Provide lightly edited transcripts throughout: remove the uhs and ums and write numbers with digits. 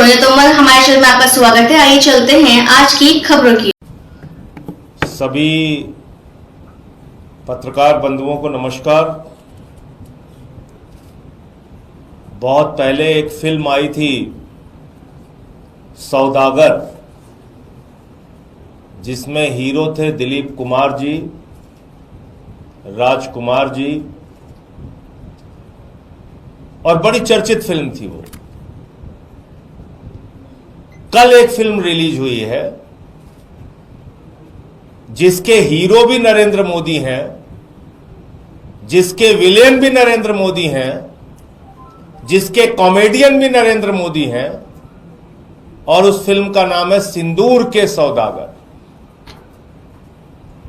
सोनिया तोमर, हमारे चैनल में आपका स्वागत है। आइए चलते हैं आज की खबरों की। सभी पत्रकार बंधुओं को नमस्कार। बहुत पहले एक फिल्म आई थी सौदागर, जिसमें हीरो थे दिलीप कुमार जी, राजकुमार जी, और बड़ी चर्चित फिल्म थी वो। कल एक फिल्म रिलीज हुई है जिसके हीरो भी नरेंद्र मोदी हैं, जिसके विलेन भी नरेंद्र मोदी हैं, जिसके कॉमेडियन भी नरेंद्र मोदी हैं, और उस फिल्म का नाम है सिंदूर के सौदागर।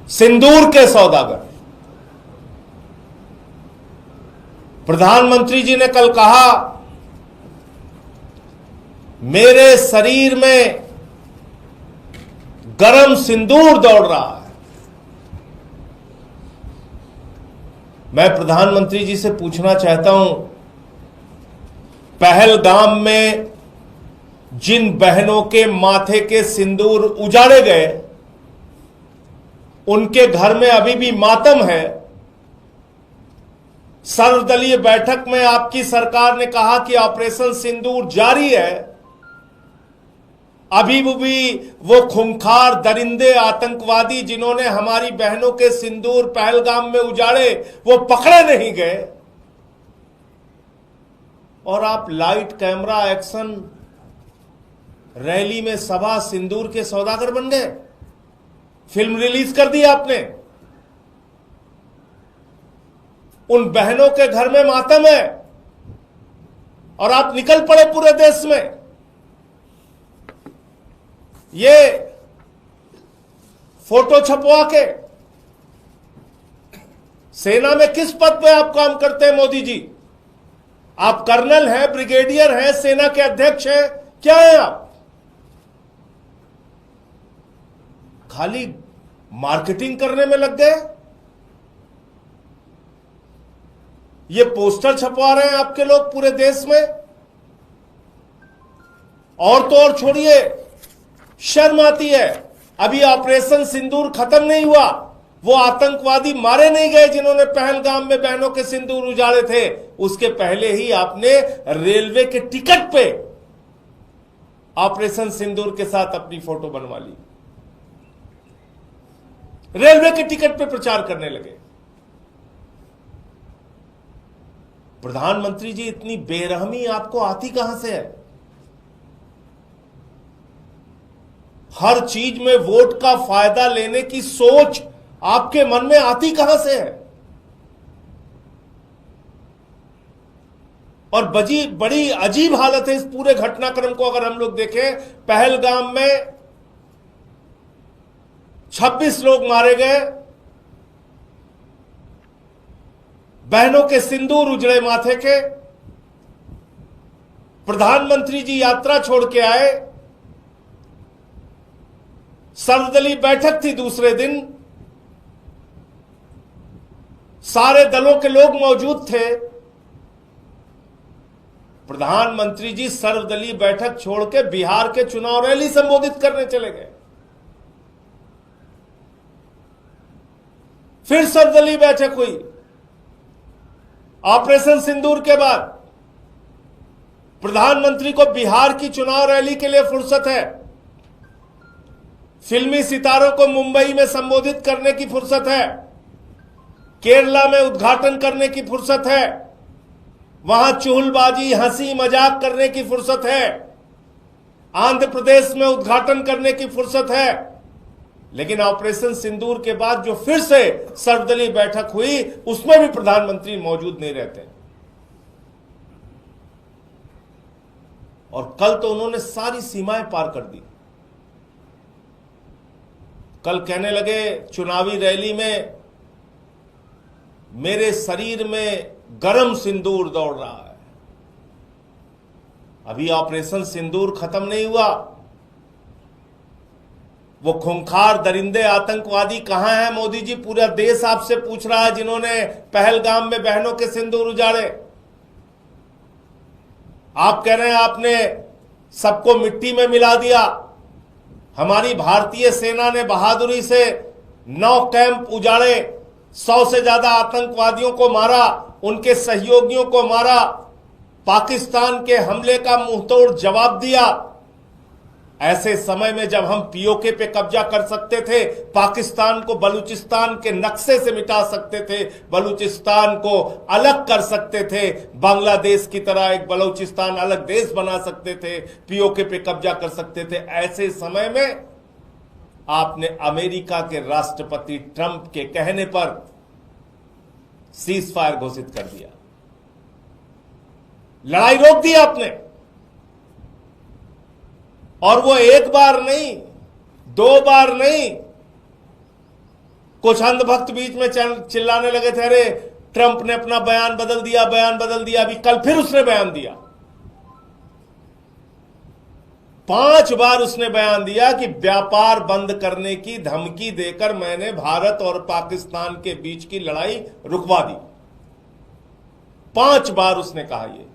सिंदूर के सौदागर। प्रधानमंत्री जी ने कल कहा, मेरे शरीर में गरम सिंदूर दौड़ रहा है। मैं प्रधानमंत्री जी से पूछना चाहता हूं, पहलगाम में जिन बहनों के माथे के सिंदूर उजाड़े गए, उनके घर में अभी भी मातम है। सर्वदलीय बैठक में आपकी सरकार ने कहा कि ऑपरेशन सिंदूर जारी है। अभी भी वो खूंखार दरिंदे आतंकवादी जिन्होंने हमारी बहनों के सिंदूर पहलगाम में उजाड़े, वो पकड़े नहीं गए। और आप लाइट कैमरा एक्शन रैली में सभा सिंदूर के सौदागर बन गए। फिल्म रिलीज कर दी आपने। उन बहनों के घर में मातम है और आप निकल पड़े पूरे देश में। ये फोटो छपवा के सेना में किस पद पे आप काम करते हैं मोदी जी? आप कर्नल हैं, ब्रिगेडियर हैं, सेना के अध्यक्ष हैं, क्या हैं आप? खाली मार्केटिंग करने में लग गए। ये पोस्टर छपवा रहे हैं आपके लोग पूरे देश में। और तो और छोड़िए, शर्म आती है। अभी ऑपरेशन सिंदूर खत्म नहीं हुआ, वो आतंकवादी मारे नहीं गए जिन्होंने पहलगाम में बहनों के सिंदूर उजाड़े थे। उसके पहले ही आपने रेलवे के टिकट पे ऑपरेशन सिंदूर के साथ अपनी फोटो बनवा ली। रेलवे के टिकट पे प्रचार करने लगे। प्रधानमंत्री जी, इतनी बेरहमी आपको आती कहां से है? हर चीज में वोट का फायदा लेने की सोच आपके मन में आती कहां से है? और बड़ी अजीब हालत है इस पूरे घटनाक्रम को अगर हम लोग देखें। पहलगाम में 26 लोग मारे गए, बहनों के सिंदूर उजड़े माथे के। प्रधानमंत्री जी यात्रा छोड़ के आए, सर्वदलीय बैठक थी दूसरे दिन, सारे दलों के लोग मौजूद थे। प्रधानमंत्री जी सर्वदलीय बैठक छोड़ के बिहार के चुनाव रैली संबोधित करने चले गए। फिर सर्वदलीय बैठक हुई ऑपरेशन सिंदूर के बाद। प्रधानमंत्री को बिहार की चुनाव रैली के लिए फुर्सत है, फिल्मी सितारों को मुंबई में संबोधित करने की फुर्सत है, केरला में उद्घाटन करने की फुर्सत है, वहां चुहलबाजी हंसी मजाक करने की फुर्सत है, आंध्र प्रदेश में उद्घाटन करने की फुर्सत है। लेकिन ऑपरेशन सिंदूर के बाद जो फिर से सर्वदलीय बैठक हुई, उसमें भी प्रधानमंत्री मौजूद नहीं रहते। और कल तो उन्होंने सारी सीमाएं पार कर दी। कल कहने लगे चुनावी रैली में, मेरे शरीर में गरम सिंदूर दौड़ रहा है। अभी ऑपरेशन सिंदूर खत्म नहीं हुआ। वो खूंखार दरिंदे आतंकवादी कहां हैं मोदी जी? पूरा देश आपसे पूछ रहा है, जिन्होंने पहलगाम में बहनों के सिंदूर उजाड़े। आप कह रहे हैं आपने सबको मिट्टी में मिला दिया। हमारी भारतीय सेना ने बहादुरी से 9 कैंप उजाड़े, 100 से ज्यादा आतंकवादियों को मारा, उनके सहयोगियों को मारा, पाकिस्तान के हमले का मुंहतोड़ जवाब दिया। ऐसे समय में जब हम पीओके पे कब्जा कर सकते थे, पाकिस्तान को बलूचिस्तान के नक्शे से मिटा सकते थे, बलूचिस्तान को अलग कर सकते थे, बांग्लादेश की तरह एक बलूचिस्तान अलग देश बना सकते थे, पीओके पे कब्जा कर सकते थे, ऐसे समय में आपने अमेरिका के राष्ट्रपति ट्रंप के कहने पर सीज फायर घोषित कर दिया, लड़ाई रोक दी आपने। और वो एक बार नहीं, 2 बार नहीं। कुछ अंधभक्त बीच में चिल्लाने लगे थे, अरे ट्रंप ने अपना बयान बदल दिया, बयान बदल दिया। अभी कल फिर उसने बयान दिया, 5 बार उसने बयान दिया कि व्यापार बंद करने की धमकी देकर मैंने भारत और पाकिस्तान के बीच की लड़ाई रुकवा दी। 5 बार उसने कहा ये।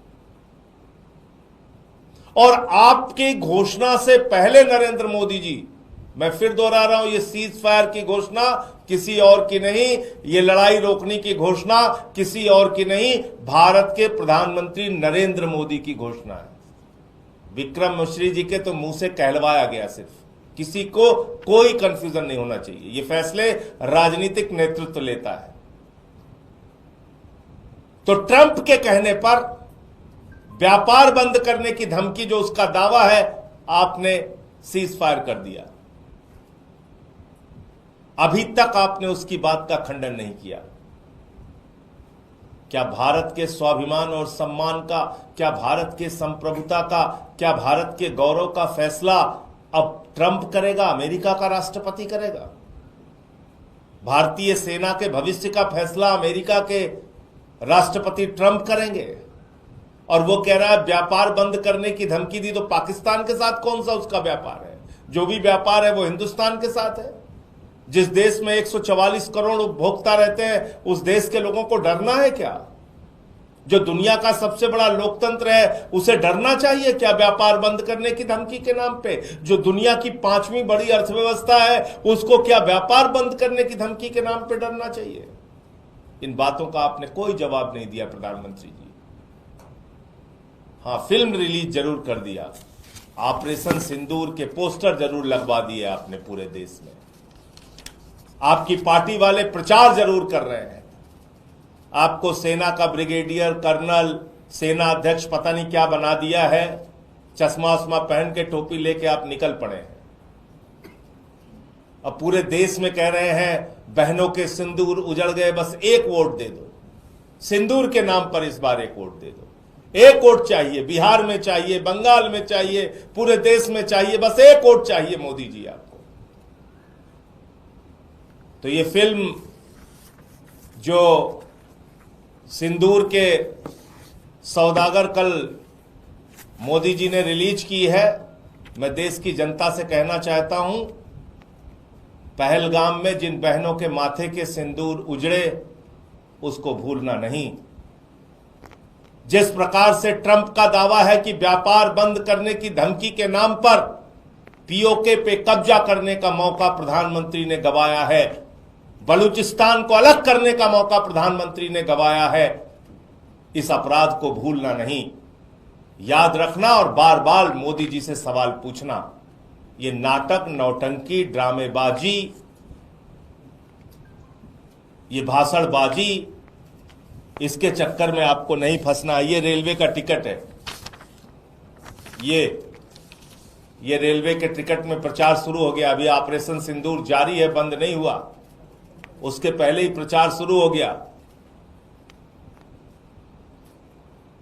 और आपकी घोषणा से पहले नरेंद्र मोदी जी, मैं फिर दोहरा रहा हूं, ये सीज फायर की घोषणा किसी और की नहीं, ये लड़ाई रोकने की घोषणा किसी और की नहीं, भारत के प्रधानमंत्री नरेंद्र मोदी की घोषणा है। विक्रम मिश्री जी के तो मुंह से कहलवाया गया, सिर्फ किसी को कोई कंफ्यूजन नहीं होना चाहिए। ये फैसले राजनीतिक नेतृत्व लेता है। तो ट्रंप के कहने पर व्यापार बंद करने की धमकी, जो उसका दावा है, आपने सीज फायर कर दिया। अभी तक आपने उसकी बात का खंडन नहीं किया। क्या भारत के स्वाभिमान और सम्मान का, क्या भारत के संप्रभुता का, क्या भारत के गौरव का फैसला अब ट्रंप करेगा, अमेरिका का राष्ट्रपति करेगा? भारतीय सेना के भविष्य का फैसला अमेरिका के राष्ट्रपति ट्रंप करेंगे। और वो कह रहा है व्यापार बंद करने की धमकी दी, तो पाकिस्तान के साथ कौन सा उसका व्यापार है? जो भी व्यापार है वो हिंदुस्तान के साथ है। जिस देश में 144 करोड़ उपभोक्ता रहते हैं, उस देश के लोगों को डरना है क्या? जो दुनिया का सबसे बड़ा लोकतंत्र है, उसे डरना चाहिए क्या व्यापार बंद करने की धमकी के नाम पे? जो दुनिया की 5वीं बड़ी अर्थव्यवस्था है, उसको क्या व्यापार बंद करने की धमकी के नाम पे डरना चाहिए? इन बातों का आपने कोई जवाब नहीं दिया प्रधानमंत्री जी। हाँ, फिल्म रिलीज जरूर कर दिया, ऑपरेशन सिंदूर के पोस्टर जरूर लगवा दिए आपने पूरे देश में। आपकी पार्टी वाले प्रचार जरूर कर रहे हैं। आपको सेना का ब्रिगेडियर, कर्नल, सेना अध्यक्ष पता नहीं क्या बना दिया है। चश्मा उस्मा पहन के, टोपी लेके आप निकल पड़े हैं। अब पूरे देश में कह रहे हैं बहनों के सिंदूर उजड़ गए, बस एक वोट दे दो। सिंदूर के नाम पर इस बार एक वोट दे दो। एक वोट चाहिए, बिहार में चाहिए, बंगाल में चाहिए, पूरे देश में चाहिए, बस एक वोट चाहिए मोदी जी आपको। तो ये फिल्म जो सिंदूर के सौदागर कल मोदी जी ने रिलीज की है, मैं देश की जनता से कहना चाहता हूं, पहलगाम में जिन बहनों के माथे के सिंदूर उजड़े, उसको भूलना नहीं। जिस प्रकार से ट्रंप का दावा है कि व्यापार बंद करने की धमकी के नाम पर पीओके पे कब्जा करने का मौका प्रधानमंत्री ने गंवाया है, बलूचिस्तान को अलग करने का मौका प्रधानमंत्री ने गंवाया है, इस अपराध को भूलना नहीं, याद रखना और बार बार मोदी जी से सवाल पूछना। ये नाटक, नौटंकी, ड्रामेबाजी, ये भाषणबाजी, इसके चक्कर में आपको नहीं फंसना। ये रेलवे का टिकट है, ये रेलवे के टिकट में प्रचार शुरू हो गया। अभी ऑपरेशन सिंदूर जारी है, बंद नहीं हुआ, उसके पहले ही प्रचार शुरू हो गया।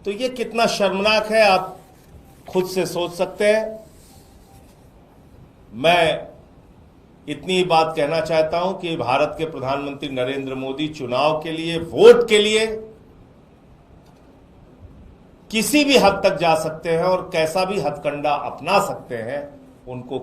तो ये कितना शर्मनाक है, आप खुद से सोच सकते हैं। मैं इतनी ही बात कहना चाहता हूं कि भारत के प्रधानमंत्री नरेंद्र मोदी चुनाव के लिए, वोट के लिए किसी भी हद तक जा सकते हैं और कैसा भी हथकंडा अपना सकते हैं, उनको